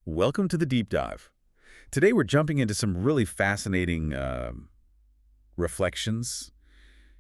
Welcome to the Deep Dive. Today we're jumping into some really fascinating reflections,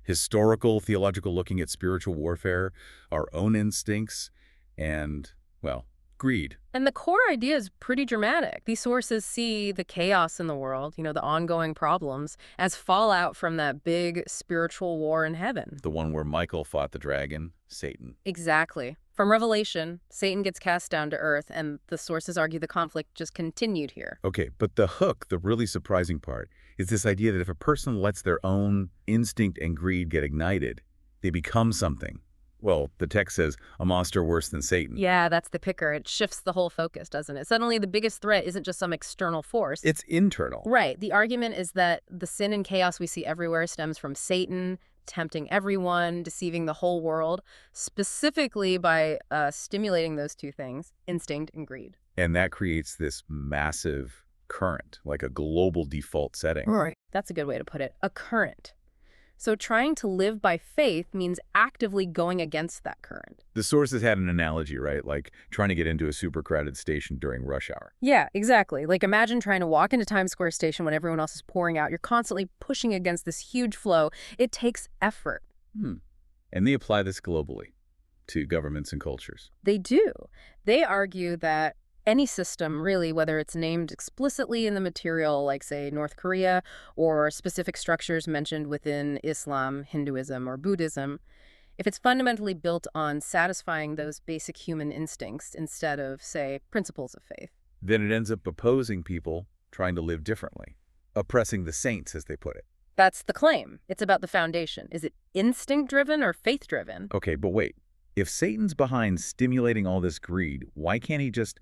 historical, theological, looking at spiritual warfare, our own instincts, and, well, greed. And the core idea is pretty dramatic. These sources see the chaos in the world, the ongoing problems, as fallout from that big spiritual war in heaven. The one where Michael fought the dragon, Satan. Exactly. From Revelation, Satan gets cast down to earth, and the sources argue the conflict just continued here. Okay, but the hook, the really surprising part, is this idea that if a person lets their own instinct and greed get ignited, they become something. Well, the text says, a monster worse than Satan. Yeah, that's the kicker. It shifts the whole focus, doesn't it? Suddenly, the biggest threat isn't just some external force. It's internal. Right. The argument is that the sin and chaos we see everywhere stems from Satan tempting everyone, deceiving the whole world, specifically by stimulating those two things, instinct and greed. And that creates this massive current, like a global default setting. Right. That's a good way to put it. A current. So trying to live by faith means actively going against that current. The sources had an analogy, right? Like trying to get into a super crowded station during rush hour. Yeah, exactly. Like imagine trying to walk into Times Square station when everyone else is pouring out. You're constantly pushing against this huge flow. It takes effort. And they apply this globally to governments and cultures. They do. They argue that any system, really, whether it's named explicitly in the material, like, say, North Korea, or specific structures mentioned within Islam, Hinduism, or Buddhism, if it's fundamentally built on satisfying those basic human instincts instead of, say, principles of faith, Then it ends up opposing people trying to live differently, oppressing the saints, as they put it. that's the claim. It's about the foundation. Is it instinct-driven or faith-driven? Okay, but wait. If Satan's behind stimulating all this greed, why can't he just,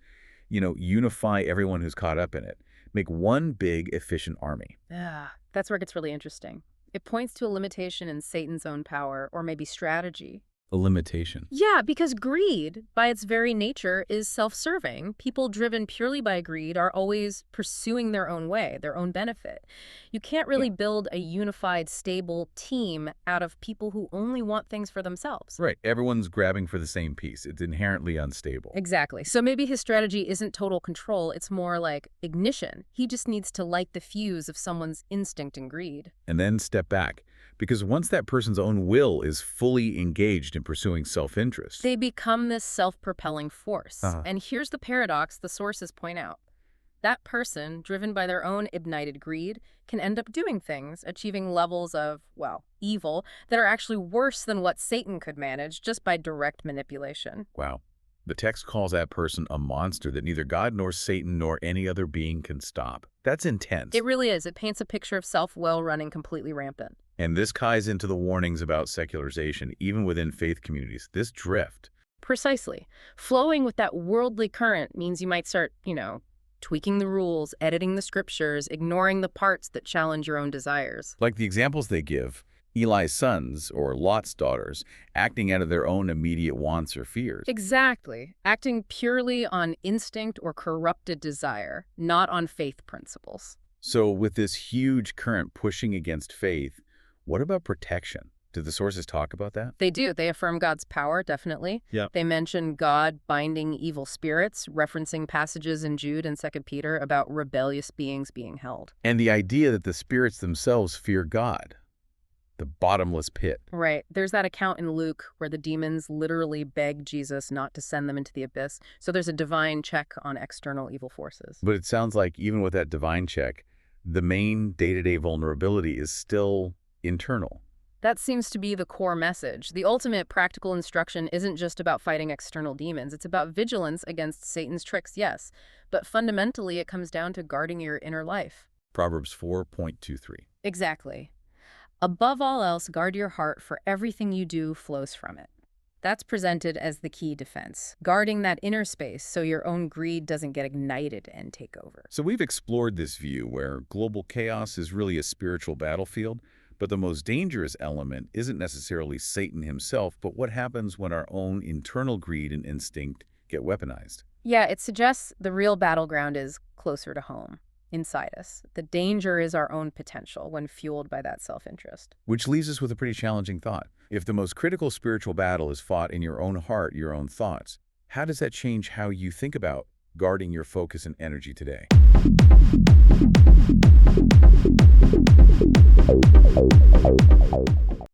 unify everyone who's caught up in it? Make one big, efficient army. Ah, that's where it gets really interesting. It points to a limitation in Satan's own power, or maybe strategy. A limitation. Yeah, because greed, by its very nature, is self-serving. People driven purely by greed are always pursuing their own way, their own benefit. You can't really build a unified, stable team out of people who only want things for themselves. Right. Everyone's grabbing for the same piece. It's inherently unstable. Exactly. So maybe his strategy isn't total control. It's more like ignition. He just needs to light the fuse of someone's instinct and greed. And then step back. Because once that person's own will is fully engaged in pursuing self-interest, They become this self-propelling force. Uh-huh. And here's the paradox the sources point out. That person, driven by their own ignited greed, can end up doing things, achieving levels of, well, evil, that are actually worse than what Satan could manage just by direct manipulation. wow. The text calls that person a monster that neither God nor Satan nor any other being can stop. That's intense. It really is. It paints a picture of self-will running completely rampant. And this ties into the warnings about secularization, even within faith communities. This drift. Precisely. Flowing with that worldly current means you might start, tweaking the rules, editing the scriptures, ignoring the parts that challenge your own desires. Like the examples they give, Eli's sons, or Lot's daughters, acting out of their own immediate wants or fears. Exactly. Acting purely on instinct or corrupted desire, not on faith principles. So with this huge current pushing against faith, what about protection? Do the sources talk about that? They do. They affirm God's power, definitely. Yeah. They mention God binding evil spirits, referencing passages in Jude and 2 Peter about rebellious beings being held. And the idea that the spirits themselves fear God. The bottomless pit. Right. There's that account in Luke where the demons literally beg Jesus not to send them into the abyss. So there's a divine check on external evil forces. But it sounds like even with that divine check, the main day-to-day vulnerability is still internal. That seems to be the core message. The ultimate practical instruction isn't just about fighting external demons. It's about vigilance against Satan's tricks, yes. But fundamentally, it comes down to guarding your inner life. Proverbs 4.23. Exactly. Above all else, guard your heart, for everything you do flows from it. That's presented as the key defense, guarding that inner space so your own greed doesn't get ignited and take over. So we've explored this view where global chaos is really a spiritual battlefield, but the most dangerous element isn't necessarily Satan himself, but what happens when our own internal greed and instinct get weaponized. Yeah, it suggests the real battleground is closer to home. inside us. The danger is our own potential when fueled by that self-interest. Which leaves us with a pretty challenging thought. If the most critical spiritual battle is fought in your own heart, your own thoughts, how does that change how you think about guarding your focus and energy today?